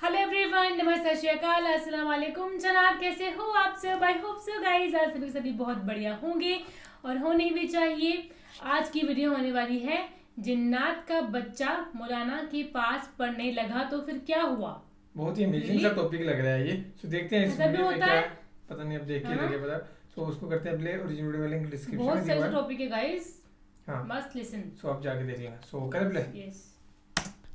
Hello everyone, नमस्ते, सत श्री अकाल, अस्सलाम वालेकुम जनाब। कैसे हो आप सब? आई होप सो गाइस आज सभी बहुत बढ़िया होंगे और होने भी चाहिए। आज की वीडियो होने वाली है जिन्नात का बच्चा मौलाना के पास पढ़ने लगा तो फिर क्या हुआ। बहुत ही अमेजिंग सा टॉपिक लग रहा है ये। तो देखते हैं इस ऐसा भी वीडियो में होता क्या है? पता नहीं, अब देख के हाँ। लगे पता। तो उसको करते हैं प्ले, ओरिजिनल वीडियो का लिंक डिस्क्रिप्शन बहुत में दिया हुआ सही है। टॉपिक है गाइस, हाँ, मस्ट लिसन। सो आप जाके देख लेना। सो कर प्ले। यस।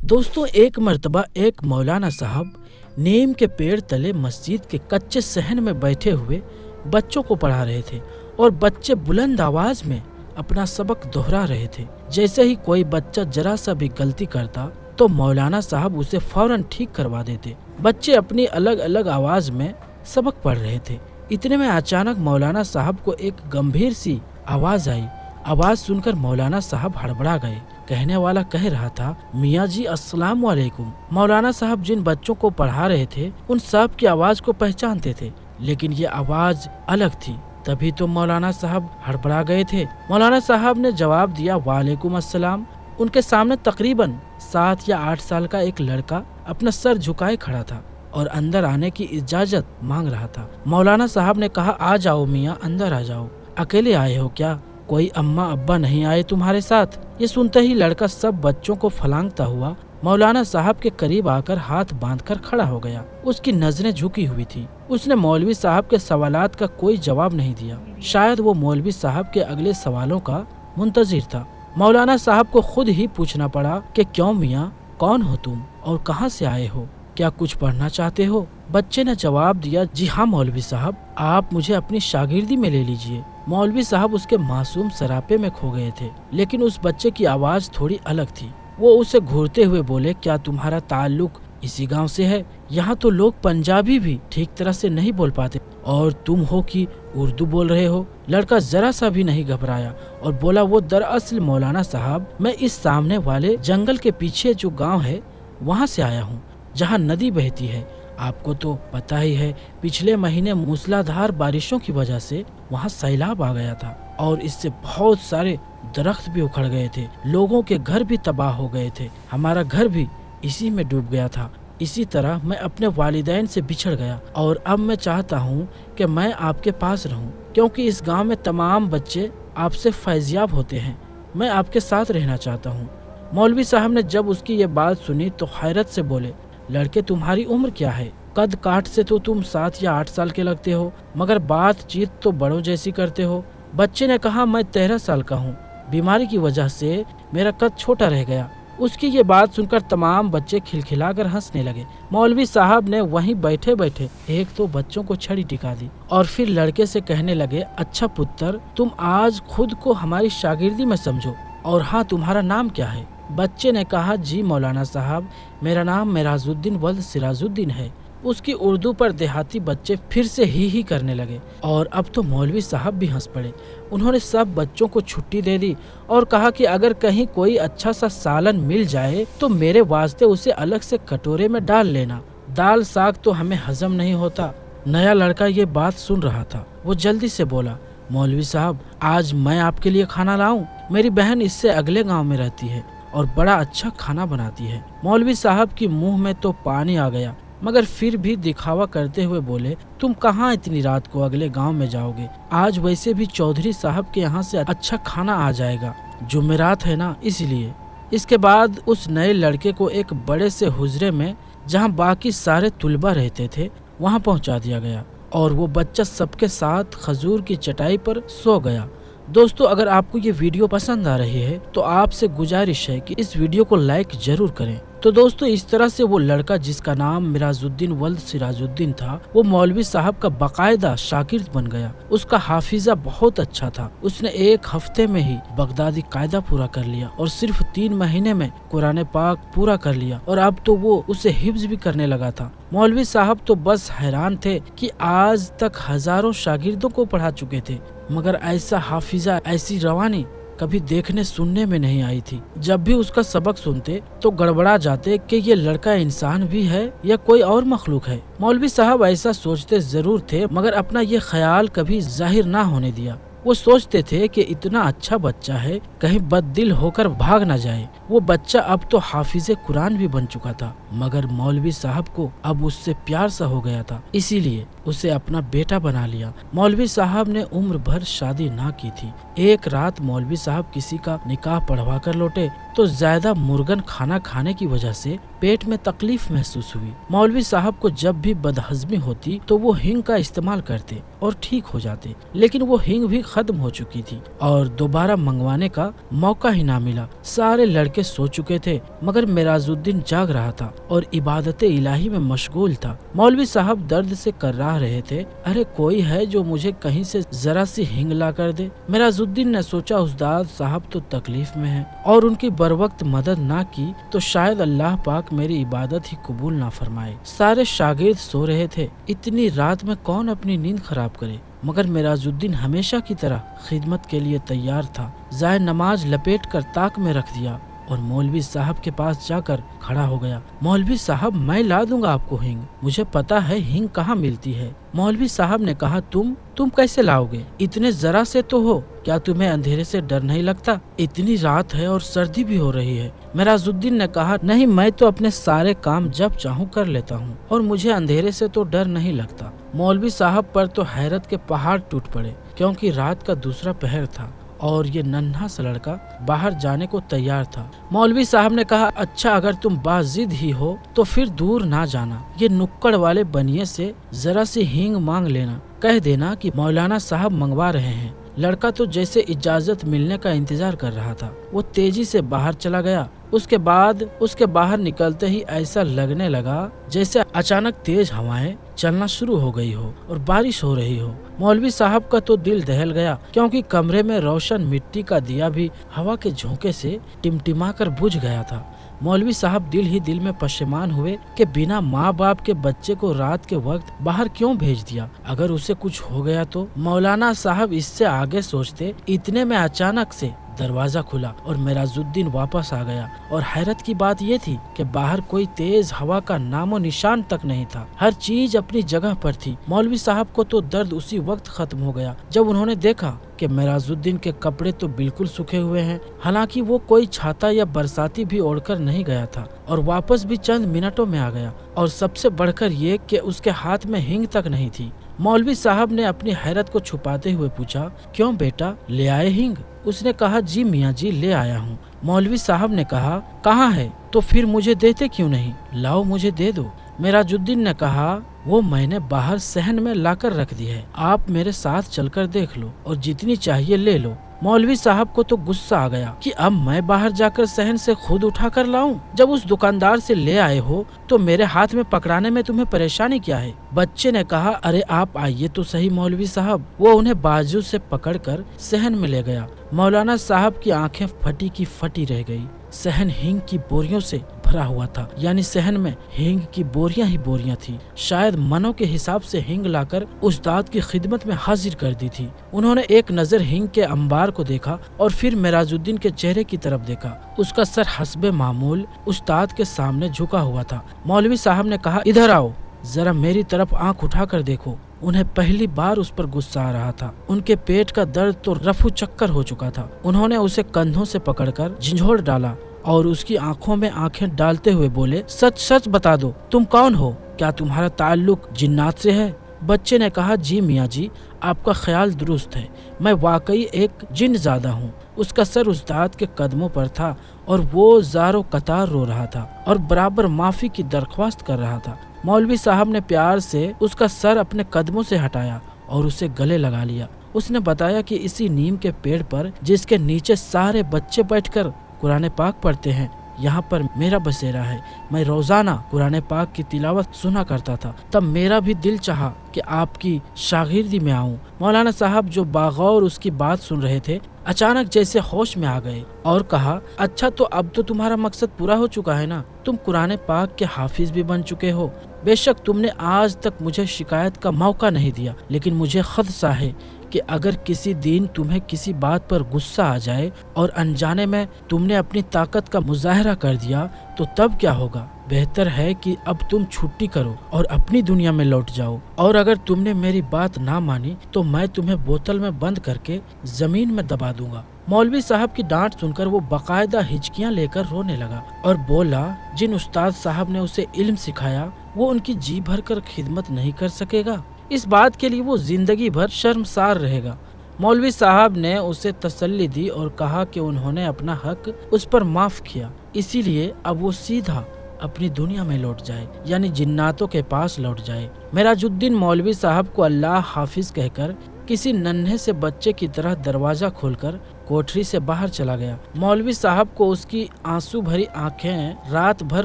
दोस्तों, एक मर्तबा एक मौलाना साहब नीम के पेड़ तले मस्जिद के कच्चे सहन में बैठे हुए बच्चों को पढ़ा रहे थे और बच्चे बुलंद आवाज में अपना सबक दोहरा रहे थे। जैसे ही कोई बच्चा जरा सा भी गलती करता तो मौलाना साहब उसे फौरन ठीक करवा देते। बच्चे अपनी अलग अलग आवाज में सबक पढ़ रहे थे। इतने में अचानक मौलाना साहब को एक गंभीर सी आवाज आई। आवाज सुनकर मौलाना साहब हड़बड़ा गए। कहने वाला कह रहा था, मियाँ जी अस्सलाम वालेकुम। मौलाना साहब जिन बच्चों को पढ़ा रहे थे उन सब की आवाज को पहचानते थे, लेकिन ये आवाज अलग थी। तभी तो मौलाना साहब हड़बड़ा गए थे। मौलाना साहब ने जवाब दिया, वालेकुम अस्सलाम। उनके सामने तकरीबन 7 या 8 साल का एक लड़का अपना सर झुकाए खड़ा था और अंदर आने की इजाजत मांग रहा था। मौलाना साहब ने कहा, आ जाओ मियाँ, अंदर आ जाओ। अकेले आए हो क्या? कोई अम्मा अब्बा नहीं आए तुम्हारे साथ? ये सुनते ही लड़का सब बच्चों को फलांगता हुआ मौलाना साहब के करीब आकर हाथ बांधकर खड़ा हो गया। उसकी नजरें झुकी हुई थी। उसने मौलवी साहब के सवालात का कोई जवाब नहीं दिया। शायद वो मौलवी साहब के अगले सवालों का मुंतजिर था। मौलाना साहब को खुद ही पूछना पड़ा कि क्यों मियाँ, कौन हो तुम और कहाँ से आए हो? क्या कुछ पढ़ना चाहते हो? बच्चे ने जवाब दिया, जी हाँ मौलवी साहब, आप मुझे अपनी शागिर्दी में ले लीजिए। मौलवी साहब उसके मासूम सरापे में खो गए थे, लेकिन उस बच्चे की आवाज थोड़ी अलग थी। वो उसे घूरते हुए बोले, क्या तुम्हारा ताल्लुक इसी गांव से है? यहाँ तो लोग पंजाबी भी ठीक तरह से नहीं बोल पाते और तुम हो कि उर्दू बोल रहे हो। लड़का जरा सा भी नहीं घबराया और बोला, वो दरअसल मौलाना साहब, मैं इस सामने वाले जंगल के पीछे जो गाँव है वहाँ से आया हूँ, जहाँ नदी बहती है। आपको तो पता ही है, पिछले महीने मूसलाधार बारिशों की वजह से वहाँ सैलाब आ गया था और इससे बहुत सारे दरख्त भी उखड़ गए थे। लोगों के घर भी तबाह हो गए थे। हमारा घर भी इसी में डूब गया था। इसी तरह मैं अपने वालिदैन से बिछड़ गया और अब मैं चाहता हूँ कि मैं आपके पास रहूँ, क्योंकि इस गांव में तमाम बच्चे आपसे फैज़याब होते हैं। मैं आपके साथ रहना चाहता हूँ। मौलवी साहब ने जब उसकी ये बात सुनी तो हैरत से बोले, लड़के तुम्हारी उम्र क्या है? कद काठ से तो तुम 7 या 8 साल के लगते हो, मगर बातचीत तो बड़ों जैसी करते हो। बच्चे ने कहा, मैं 13 साल का हूँ। बीमारी की वजह से मेरा कद छोटा रह गया। उसकी ये बात सुनकर तमाम बच्चे खिलखिलाकर हंसने लगे। मौलवी साहब ने वहीं बैठे बैठे एक तो बच्चों को छड़ी टिका दी और फिर लड़के से कहने लगे, अच्छा पुत्र, तुम आज खुद को हमारी शागिर्दी में समझो, और हाँ, तुम्हारा नाम क्या है? बच्चे ने कहा, जी मौलाना साहब, मेरा नाम मेराजुद्दीन वल्द सिराजुद्दीन है। उसकी उर्दू पर देहाती बच्चे फिर से ही करने लगे और अब तो मौलवी साहब भी हंस पड़े। उन्होंने सब बच्चों को छुट्टी दे दी और कहा कि अगर कहीं कोई अच्छा सा सालन मिल जाए तो मेरे वास्ते उसे अलग से कटोरे में डाल लेना। दाल साग तो हमें हजम नहीं होता। नया लड़का ये बात सुन रहा था। वो जल्दी से बोला, मौलवी साहब, आज मैं आपके लिए खाना लाऊं? मेरी बहन इससे अगले गाँव में रहती है और बड़ा अच्छा खाना बनाती है। मौलवी साहब की मुंह में तो पानी आ गया, मगर फिर भी दिखावा करते हुए बोले, तुम कहाँ इतनी रात को अगले गांव में जाओगे? आज वैसे भी चौधरी साहब के यहाँ से अच्छा खाना आ जाएगा, जुमेरात है ना, इसलिए। इसके बाद उस नए लड़के को एक बड़े से हुजरे में, जहाँ बाकी सारे तुलबा रहते थे, वहाँ पहुँचा दिया गया और वो बच्चा सबके साथ खजूर की चटाई पर सो गया। दोस्तों, अगर आपको ये वीडियो पसंद आ रही है तो आपसे गुजारिश है कि इस वीडियो को लाइक जरूर करें। तो दोस्तों, इस तरह से वो लड़का जिसका नाम मेराजुद्दीन वल्द सिराजुद्दीन था, वो मौलवी साहब का बाकायदा शागिर्द बन गया। उसका हाफिजा बहुत अच्छा था। उसने 1 हफ्ते में ही बगदादी कायदा पूरा कर लिया और सिर्फ 3 महीने में कुरान पाक पूरा कर लिया और अब तो वो उसे हिफ्ज भी करने लगा था। मौलवी साहब तो बस हैरान थे कि आज तक हजारों शागिर्दों को पढ़ा चुके थे, मगर ऐसा हाफिजा, ऐसी रवानी कभी देखने सुनने में नहीं आई थी। जब भी उसका सबक सुनते तो गड़बड़ा जाते कि ये लड़का इंसान भी है या कोई और मखलूक है। मौलवी साहब ऐसा सोचते जरूर थे, मगर अपना ये ख्याल कभी जाहिर ना होने दिया। वो सोचते थे कि इतना अच्छा बच्चा है, कहीं बददिल होकर भाग न जाए। वो बच्चा अब तो हाफिज कुरान भी बन चुका था, मगर मौलवी साहब को अब उससे प्यार सा हो गया था, इसीलिए उसे अपना बेटा बना लिया। मौलवी साहब ने उम्र भर शादी ना की थी। एक रात मौलवी साहब किसी का निकाह पढ़वा कर लौटे तो ज्यादा मुर्गन खाना खाने की वजह से पेट में तकलीफ महसूस हुई। मौलवी साहब को जब भी बदहजमी होती तो वो हिंग का इस्तेमाल करते और ठीक हो जाते, लेकिन वो हिंग भी खत्म हो चुकी थी और दोबारा मंगवाने का मौका ही ना मिला। सारे लड़के सो चुके थे, मगर मेराजुद्दीन जाग रहा था और इबादत इलाही में मशगूल था। मौलवी साहब दर्द से कर्राह रहे थे। अरे कोई है जो मुझे कहीं से जरा सी हिंग ला कर दे। मेराजुद्दीन ने सोचा उस्ताद साहब तो तकलीफ में है और उनकी बरवक्त मदद ना की तो शायद अल्लाह पाक मेरी इबादत ही कबूल ना फरमाए। सारे शागिर्द सो रहे थे, इतनी रात में कौन अपनी नींद खराब करे, मगर मेराजुद्दीन हमेशा की तरह खिदमत के लिए तैयार था। जाए नमाज लपेट कर ताक में रख दिया और मौलवी साहब के पास जाकर खड़ा हो गया। मौलवी साहब मैं ला दूंगा आपको हिंग, मुझे पता है हिंग कहाँ मिलती है। मौलवी साहब ने कहा तुम कैसे लाओगे, इतने जरा से तो हो, क्या तुम्हें अंधेरे से डर नहीं लगता? इतनी रात है और सर्दी भी हो रही है। मेराजुद्दीन ने कहा नहीं, मैं तो अपने सारे काम जब चाहूँ कर लेता हूँ और मुझे अंधेरे से तो डर नहीं लगता। मौलवी साहब पर तो हैरत के पहाड़ टूट पड़े, क्योंकि रात का दूसरा पहर था और ये नन्हा सा लड़का बाहर जाने को तैयार था। मौलवी साहब ने कहा अच्छा, अगर तुम बाजिद ही हो तो फिर दूर ना जाना, ये नुक्कड़ वाले बनिए से जरा सी हींग मांग लेना, कह देना कि मौलाना साहब मंगवा रहे हैं। लड़का तो जैसे इजाजत मिलने का इंतजार कर रहा था। वो तेजी से बाहर चला गया। उसके बाद उसके बाहर निकलते ही ऐसा लगने लगा जैसे अचानक तेज हवाएं चलना शुरू हो गई हो और बारिश हो रही हो। मौलवी साहब का तो दिल दहल गया, क्योंकि कमरे में रोशन मिट्टी का दिया भी हवा के झोंके से टिमटिमा कर बुझ गया था। मौलवी साहब दिल ही दिल में पशेमान हुए कि बिना माँ बाप के बच्चे को रात के वक्त बाहर क्यों भेज दिया। अगर उसे कुछ हो गया तो। मौलाना साहब इससे आगे सोचते, इतने में अचानक से दरवाजा खुला और मेराजुद्दीन वापस आ गया। और हैरत की बात ये थी कि बाहर कोई तेज हवा का नामो निशान तक नहीं था, हर चीज अपनी जगह पर थी। मौलवी साहब को तो दर्द उसी वक्त खत्म हो गया जब उन्होंने देखा कि मेराजुद्दीन के कपड़े तो बिल्कुल सूखे हुए हैं, हालांकि वो कोई छाता या बरसाती भी ओढ़कर नहीं गया था और वापस भी चंद मिनटों में आ गया। और सबसे बढ़कर ये कि उसके हाथ में हिंग तक नहीं थी। मौलवी साहब ने अपनी हैरत को छुपाते हुए पूछा, क्यों बेटा, ले आए हिंग? उसने कहा जी मियाँ जी, ले आया हूँ। मौलवी साहब ने कहा कहाँ है? तो फिर मुझे देते क्यों नहीं? लाओ मुझे दे दो। मेराजुद्दीन ने कहा वो मैंने बाहर सहन में लाकर रख दी है, आप मेरे साथ चलकर देख लो और जितनी चाहिए ले लो। मौलवी साहब को तो गुस्सा आ गया कि अब मैं बाहर जाकर सहन से खुद उठा कर लाऊं। जब उस दुकानदार से ले आए हो तो मेरे हाथ में पकड़ाने में तुम्हें परेशानी क्या है? बच्चे ने कहा अरे आप आइए तो सही मौलवी साहब। वो उन्हें बाजू से पकड़कर सहन में ले गया। मौलाना साहब की आंखें फटी की फटी रह गई। सहन हींग की बोरियों से भरा हुआ था, यानी सहन में हींग की बोरियां ही बोरियां थी। शायद मनों के हिसाब से हींग लाकर उस्ताद की खिदमत में हाजिर कर दी थी। उन्होंने एक नजर हींग के अंबार को देखा और फिर मेराजुद्दीन के चेहरे की तरफ देखा। उसका सर हस्बे मामूल उस्ताद के सामने झुका हुआ था। मौलवी साहब ने कहा इधर आओ, जरा मेरी तरफ आंख उठा कर देखो। उन्हें पहली बार उस पर गुस्सा आ रहा था। उनके पेट का दर्द तो रफू चक्कर हो चुका था। उन्होंने उसे कंधों से पकड़कर झंझोड़ डाला और उसकी आंखों में आंखें डालते हुए बोले, सच सच बता दो, तुम कौन हो? क्या तुम्हारा ताल्लुक जिन्नात से है? बच्चे ने कहा जी मियाँ जी, आपका ख्याल दुरुस्त है, मैं वाकई एक जिन ज़ादा हूँ। उसका सर उस्ताद के कदमों पर था और वो ज़ारो कतार रो रहा था और बराबर माफ़ी की दरख्वास्त कर रहा था। मौलवी साहब ने प्यार से उसका सर अपने कदमों से हटाया और उसे गले लगा लिया। उसने बताया कि इसी नीम के पेड़ पर, जिसके नीचे सारे बच्चे बैठकर कुरान पाक पढ़ते हैं, यहाँ पर मेरा बसेरा है। मैं रोजाना कुरान पाक की तिलावत सुना करता था। तब मेरा भी दिल चाहा कि आपकी शागिर्दी में आऊं। मौलाना साहब जो बागौर उसकी बात सुन रहे थे, अचानक जैसे होश में आ गए और कहा, अच्छा तो अब तो तुम्हारा मकसद पूरा हो चुका है ना? तुम कुरान पाक के हाफिज भी बन चुके हो। बेशक तुमने आज तक मुझे शिकायत का मौका नहीं दिया, लेकिन मुझे खदशा है कि कि अगर किसी दिन तुम्हें किसी बात पर गुस्सा आ जाए और अनजाने में तुमने अपनी ताकत का मुजाहरा कर दिया तो तब क्या होगा। बेहतर है कि अब तुम छुट्टी करो और अपनी दुनिया में लौट जाओ, और अगर तुमने मेरी बात ना मानी तो मैं तुम्हें बोतल में बंद करके जमीन में दबा दूंगा। मौलवी साहब की डांट सुनकर वो बाकायदा हिचकियां लेकर रोने लगा और बोला, जिन उस्ताद साहब ने उसे इल्म सिखाया वो उनकी जी भर कर खिदमत नहीं कर सकेगा। इस बात के लिए वो जिंदगी भर शर्मसार रहेगा। मौलवी साहब ने उसे तसल्ली दी और कहा कि उन्होंने अपना हक उस पर माफ किया, इसीलिए अब वो सीधा अपनी दुनिया में लौट जाए, यानी जिन्नातों के पास लौट जाए। मेराजुद्दीन मौलवी साहब को अल्लाह हाफिज कहकर किसी नन्हे से बच्चे की तरह दरवाजा खोलकर कोठरी से बाहर चला गया। मौलवी साहब को उसकी आंसू भरी आंखें रात भर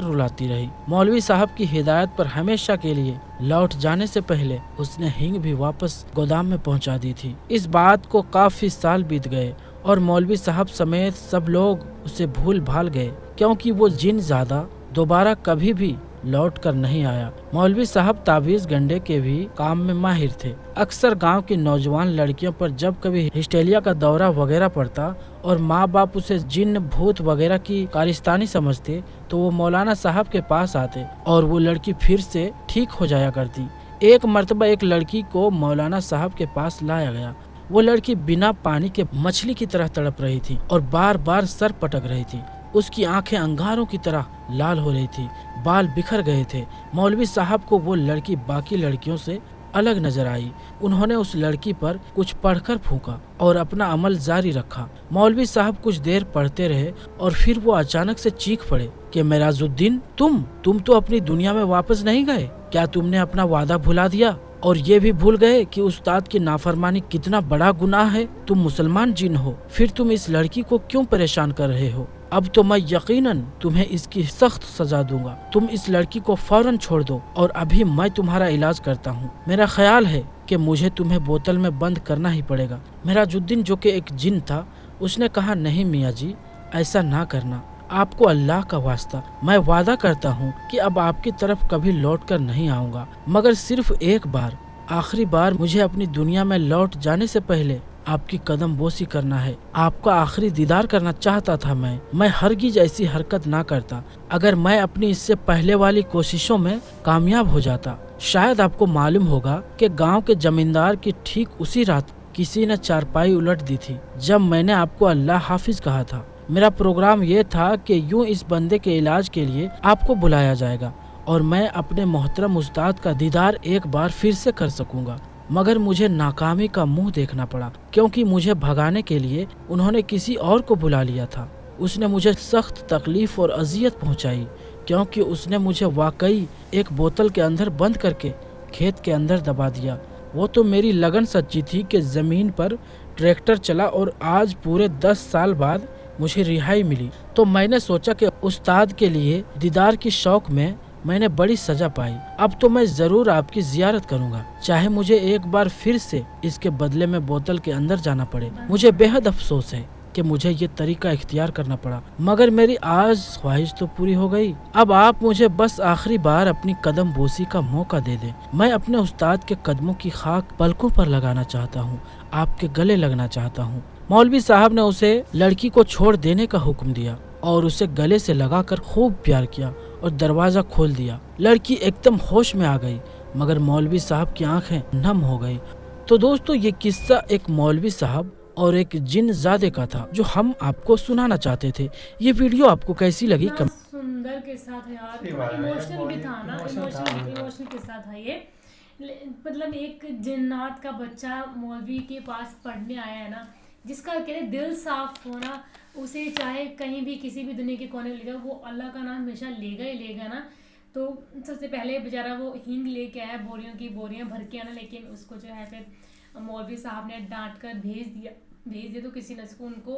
रुलाती रही। मौलवी साहब की हिदायत पर हमेशा के लिए लौट जाने से पहले उसने हिंग भी वापस गोदाम में पहुंचा दी थी। इस बात को काफी साल बीत गए और मौलवी साहब समेत सब लोग उसे भूल भाल गए, क्योंकि वो जिन ज़्यादा दोबारा कभी भी लौट कर नहीं आया। मौलवी साहब ताबीज गंडे के भी काम में माहिर थे। अक्सर गांव की नौजवान लड़कियों पर जब कभी हिस्टेरिया का दौरा वगैरह पड़ता और माँ बाप उसे जिन्न भूत वगैरह की कारिस्तानी समझते तो वो मौलाना साहब के पास आते और वो लड़की फिर से ठीक हो जाया करती। एक मर्तबा एक लड़की को मौलाना साहब के पास लाया गया। वो लड़की बिना पानी के मछली की तरह तड़प रही थी और बार बार सर पटक रही थी। उसकी आंखें अंगारों की तरह लाल हो रही थी, बाल बिखर गए थे। मौलवी साहब को वो लड़की बाकी लड़कियों से अलग नजर आई। उन्होंने उस लड़की पर कुछ पढ़कर फूंका और अपना अमल जारी रखा। मौलवी साहब कुछ देर पढ़ते रहे और फिर वो अचानक से चीख पड़े कि मेराजुद्दीन, तुम तो अपनी दुनिया में वापस नहीं गए? क्या तुमने अपना वादा भुला दिया और ये भी भूल गए कि उस्ताद की नाफरमानी कितना बड़ा गुनाह है? तुम मुसलमान जिन हो, फिर तुम इस लड़की को क्यों परेशान कर रहे हो? अब तो मैं यकीनन तुम्हें इसकी सख्त सजा दूंगा। तुम इस लड़की को फौरन छोड़ दो और अभी मैं तुम्हारा इलाज करता हूँ। मेरा ख्याल है कि मुझे तुम्हें बोतल में बंद करना ही पड़ेगा। मेराजुद्दीन, जो कि एक जिन था, उसने कहा, नहीं मियाँ जी, ऐसा ना करना। आपको अल्लाह का वास्ता, मैं वादा करता हूँ कि अब आपकी तरफ कभी लौट कर नहीं आऊँगा, मगर सिर्फ एक बार, आखिरी बार मुझे अपनी दुनिया में लौट जाने से पहले आपकी कदम बोसी करना है। आपका आखिरी दीदार करना चाहता था मैं हरगिज ऐसी हरकत ना करता अगर मैं अपनी इससे पहले वाली कोशिशों में कामयाब हो जाता। शायद आपको मालूम होगा कि गांव के जमींदार की ठीक उसी रात किसी ने चारपाई उलट दी थी जब मैंने आपको अल्लाह हाफिज कहा था। मेरा प्रोग्राम ये था कि यूं इस बंदे के इलाज के लिए आपको बुलाया जाएगा और मैं अपने मोहतरम उस्ताद का दीदार एक बार फिर से कर सकूंगा, मगर मुझे नाकामी का मुंह देखना पड़ा, क्योंकि मुझे भगाने के लिए उन्होंने किसी और को बुला लिया था। उसने मुझे सख्त तकलीफ और अजियत पहुंचाई, क्योंकि उसने मुझे वाकई एक बोतल के अंदर बंद करके खेत के अंदर दबा दिया। वो तो मेरी लगन सच्ची थी कि ज़मीन पर ट्रैक्टर चला और आज पूरे 10 साल बाद मुझे रिहाई मिली। तो मैंने सोचा कि उस्ताद के लिए दीदार की शौक में मैंने बड़ी सजा पाई। अब तो मैं जरूर आपकी जियारत करूंगा, चाहे मुझे एक बार फिर से इसके बदले में बोतल के अंदर जाना पड़े। मुझे बेहद अफसोस है कि मुझे ये तरीका इख्तियार करना पड़ा, मगर मेरी आज ख्वाहिश तो पूरी हो गई। अब आप मुझे बस आखिरी बार अपनी कदम बोसी का मौका दे दें। मैं अपने उस्ताद के कदमों की खाक पलकों पर लगाना चाहता हूँ, आपके गले लगना चाहता हूँ। मौलवी साहब ने उसे लड़की को छोड़ देने का हुक्म दिया और उसे गले से लगाकर खूब प्यार किया और दरवाजा खोल दिया। लड़की एकदम होश में आ गई, मगर मौलवी साहब की आंखें नम हो गई। तो दोस्तों, ये किस्सा एक मौलवी साहब और एक जिन ज़ादे का था जो हम आपको सुनाना चाहते थे। ये वीडियो आपको कैसी लगी? सुंदर के साथ है यार, इमोशनल भी था ना, इमोशनल के साथ है ये। मतलब एक जिन्नात का बच्चा मौलवी के पास पढ़ने आया है ना, जिसका कहते दिल साफ होना, उसे चाहे कहीं भी किसी भी दुनिया के कोने में लेगा, वो अल्लाह का नाम हमेशा लेगा ही लेगा ना। तो सबसे पहले बेचारा वो हींग लेके आया, बोरियों की बोरियां भर के आना, लेकिन उसको जो है फिर मौलवी साहब ने डांट कर भेज दिया। तो किसी ने उनको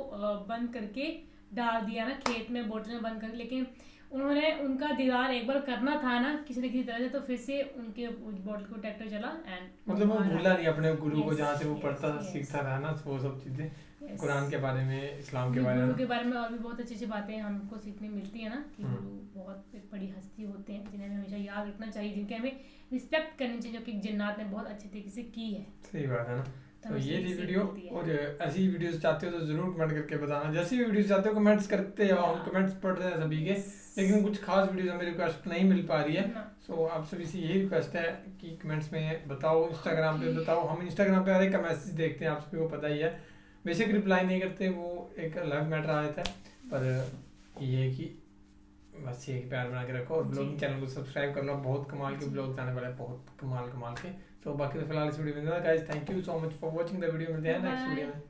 बंद करके डाल दिया ना खेत में, बोतल में बंद करके। लेकिन उन्होंने उनका दीदार एक बार करना था ना किसी न किसी तरह से, तो फिर से उनके बोतल को ट्रैक्टर चला एंड मतलब वो भूला नहीं अपने गुरु को, जहाँ से वो पढ़ता था, सीखता था ना, वो सब चीजें कुरान के बारे में, इस्लाम के बारे में, गुरु के बारे में और भी बहुत अच्छी अच्छी बातें हमको सीखने मिलती है ना, कि गुरु बहुत एक बड़ी हस्ती होते हैं जिन्हें हमें हमेशा याद रखना चाहिए, जिनके हमें रिस्पेक्ट करनी चाहिए, जो कि जिन्नात ने बहुत अच्छे तरीके से की है। सही बात है ना। तो ये थी सीख वीडियो। मिलती है। और ऐसी वीडियोस चाहते हो तो जरूर कमेंट करके बताना, जैसी भी वीडियोस चाहते हो कमेंट्स करते हो, हम कमेंट्स पढ़ रहे हैं सभी के, लेकिन कुछ खास वीडियोस हमें रिक्वेस्ट नहीं मिल पा रही है। ना। सो आप सभी से यही रिक्वेस्ट है कि कमेंट्स में बताओ, इंस्टाग्राम पे बताओ। हम इंस्टाग्राम पे हर एक का मैसेज देखते हैं, आप सभी को पता ही है। बेशक रिप्लाई नहीं करते, वो एक अलग मैटर आ जाता है, पर ये है कि बस ये प्यार बना के रखो और ब्लॉगिंग चैनल को सब्सक्राइब कर लो। बहुत कमाल के ब्लॉग्स आने वाले हैं, बहुत कमाल के। तो बाकी तो फिलहाल इस वीडियो में guys, thank you so much for watching the video. मिलते हैं नेक्स्ट वीडियो में।